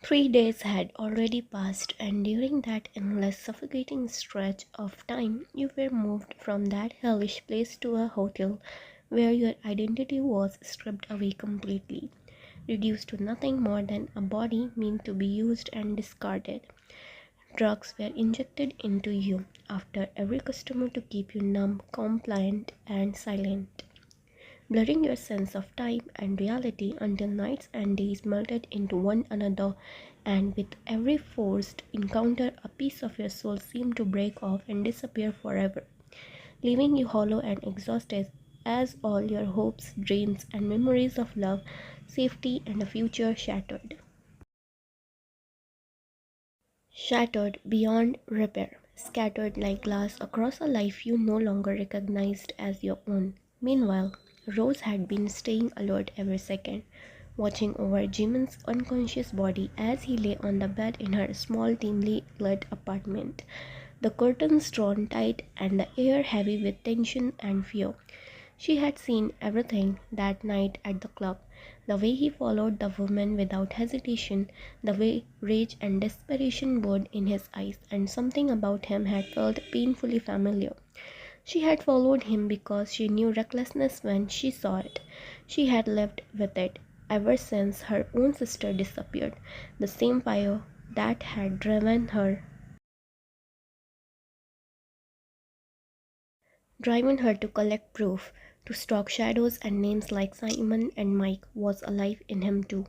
3 days had already passed, and during that endless, suffocating stretch of time, you were moved from that hellish place to a hotel where your identity was stripped away completely, reduced to nothing more than a body meant to be used and discarded. Drugs were injected into you after every customer to keep you numb, compliant, and silent, blurring your sense of time and reality until nights and days melted into one another, and with every forced encounter, a piece of your soul seemed to break off and disappear forever, leaving you hollow and exhausted as all your hopes, dreams, and memories of love, safety, and a future shattered. Shattered beyond repair, scattered like glass across a life you no longer recognized as your own. Meanwhile, Rose had been staying alert every second, watching over Jimin's unconscious body as he lay on the bed in her small, dimly lit apartment, the curtains drawn tight and the air heavy with tension and fear. She had seen everything that night at the club, the way he followed the woman without hesitation, the way rage and desperation burned in his eyes, and something about him had felt painfully familiar. She had followed him because she knew recklessness when she saw it. She had lived with it ever since her own sister disappeared, the same fire that had driven her to collect proof, to stalk shadows and names like Simon and Mike was alive in him too,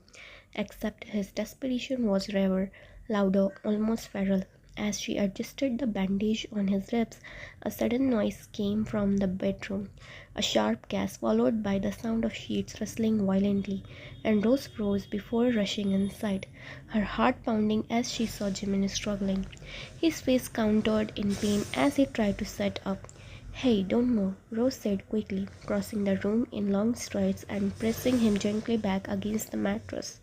except his desperation was rarer, louder, almost feral. As she adjusted the bandage on his ribs, a sudden noise came from the bedroom, a sharp gasp followed by the sound of sheets rustling violently, and Rose froze before rushing inside, her heart pounding as she saw Jimin struggling. His face contoured in pain as he tried to sit up. "Hey, don't move," Rose said quickly, crossing the room in long strides and pressing him gently back against the mattress.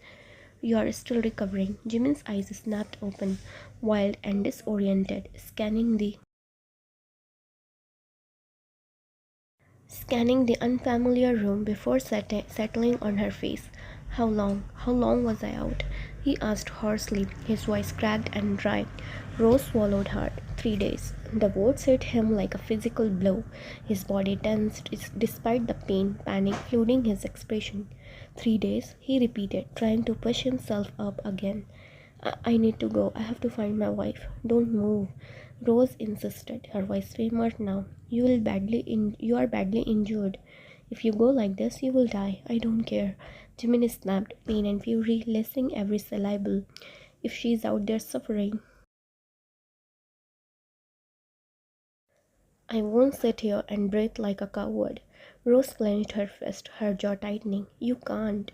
"You are still recovering." Jimin's eyes snapped open, wild and disoriented, scanning the unfamiliar room before settling on her face. "How long? How long was I out?" he asked hoarsely, his voice cracked and dry. Rose swallowed hard. 3 days. The words hit him like a physical blow. His body tensed despite the pain, panic flooding his expression. 3 days, he repeated, trying to push himself up again. I need to go. I have to find my wife." "Don't move," Rose insisted, her voice tremor now. You are badly injured. If you go like this, you will die." "I don't care." Jimin snapped, pain and fury lacing every syllable. "If she's out there suffering, I won't sit here and breathe like a coward." Rose clenched her fist, her jaw tightening. "You can't,"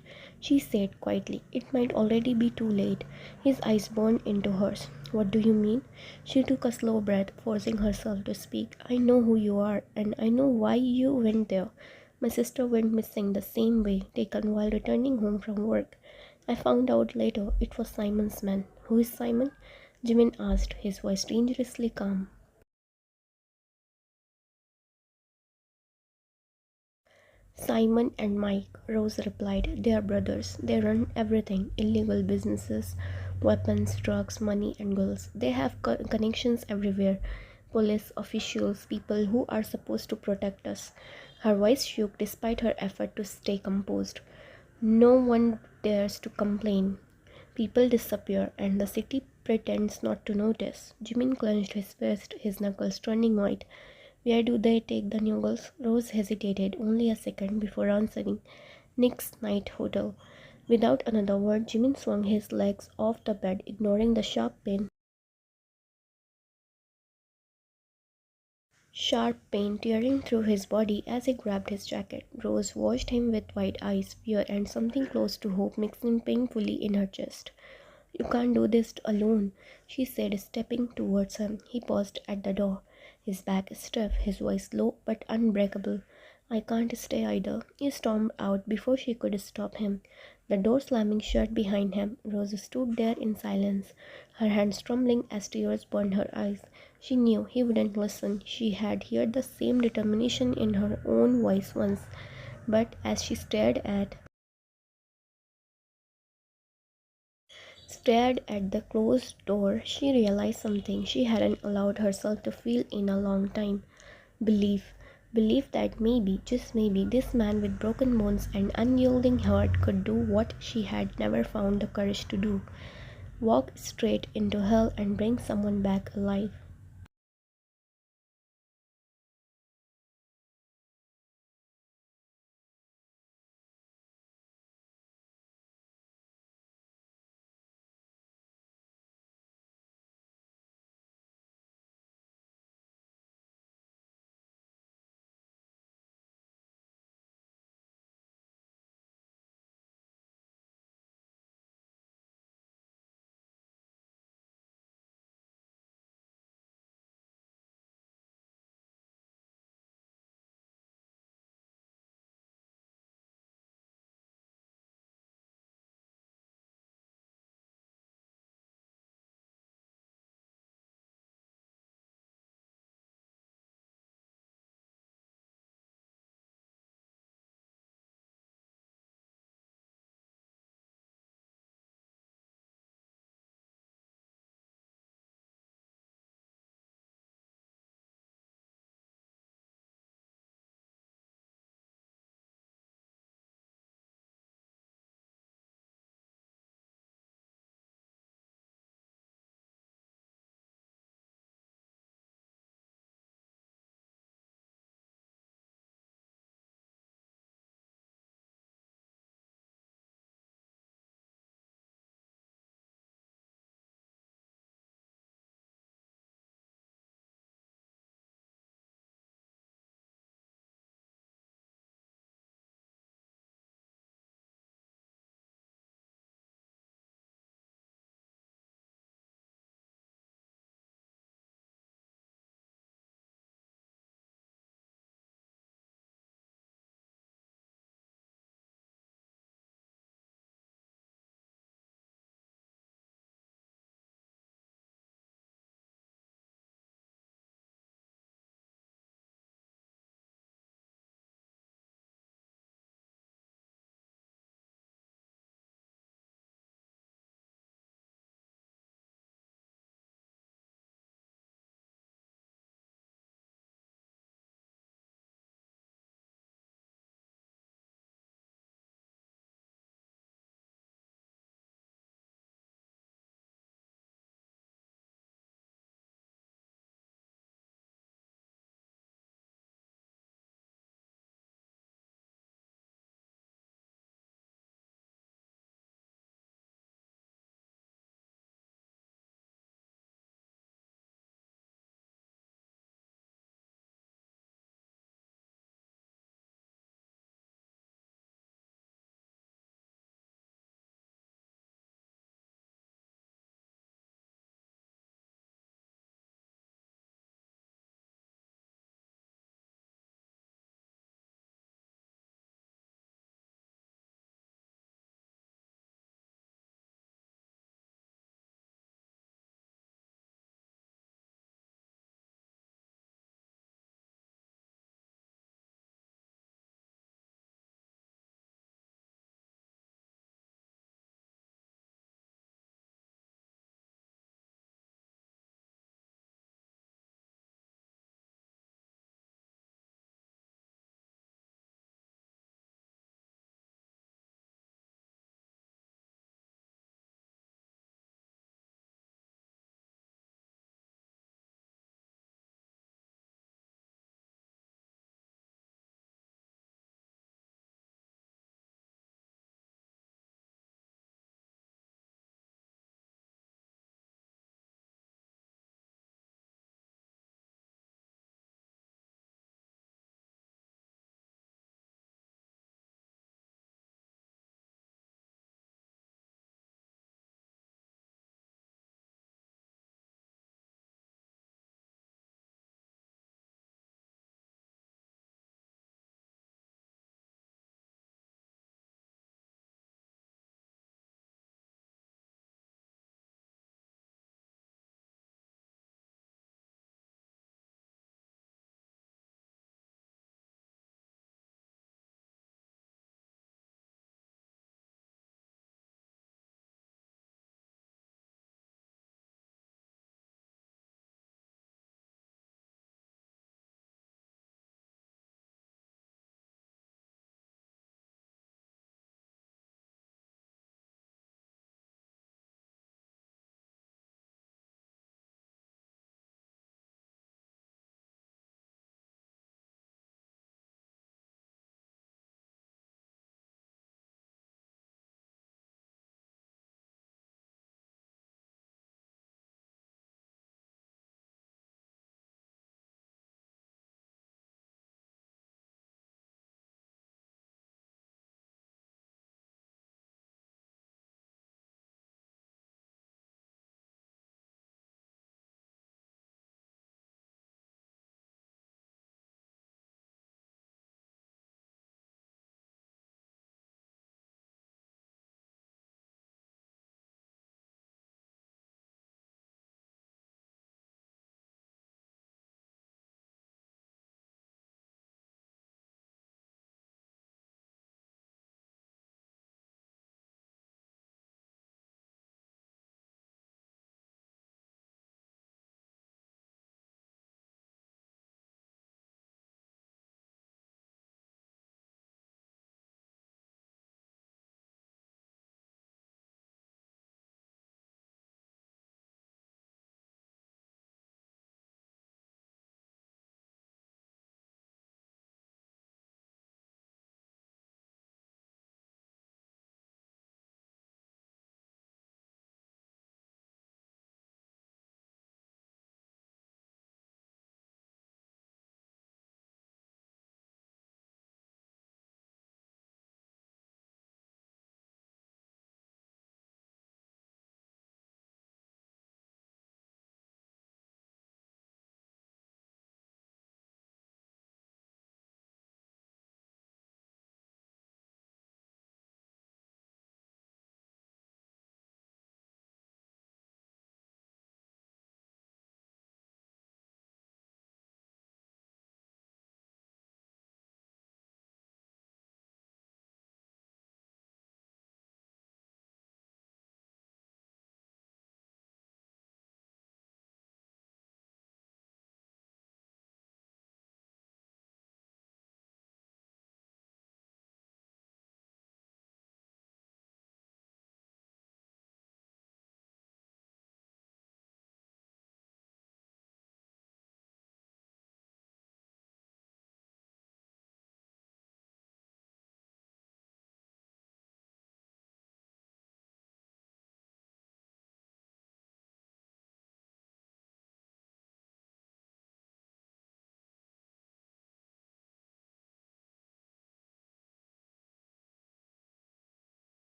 she said quietly. "It might already be too late." His eyes burned into hers. "What do you mean?" She took a slow breath, forcing herself to speak. "I know who you are, and I know why you went there. My sister went missing the same way, taken while returning home from work. I found out later it was Simon's man." "Who is Simon?" Jimin asked, his voice dangerously calm. "Simon and Mike," Rose replied. "They are brothers. They run everything, illegal businesses, weapons, drugs, money, and girls. They have connections everywhere. Police, officials, people who are supposed to protect us." Her voice shook despite her effort to stay composed. "No one dares to complain. People disappear, and the city pretends not to notice." Jimin clenched his fist, his knuckles turning white. "Where do they take the new girls?" Rose hesitated only a second before answering. "Nick's night hotel." Without another word, Jimin swung his legs off the bed, ignoring the sharp pain tearing through his body as he grabbed his jacket. Rose watched him with wide eyes, fear and something close to hope mixing painfully in her chest. "You can't do this alone," she said, stepping towards him. He paused at the door, his back stiff, his voice low but unbreakable. "I can't stay either." He stormed out before she could stop him, the door slamming shut behind him. Rose stood there in silence, her hands trembling as tears burned her eyes. She knew he wouldn't listen. She had heard the same determination in her own voice once, but as she stared at the closed door, she realized something she hadn't allowed herself to feel in a long time. Belief. Belief that maybe, just maybe, this man with broken bones and unyielding heart could do what she had never found the courage to do. Walk straight into hell and bring someone back alive.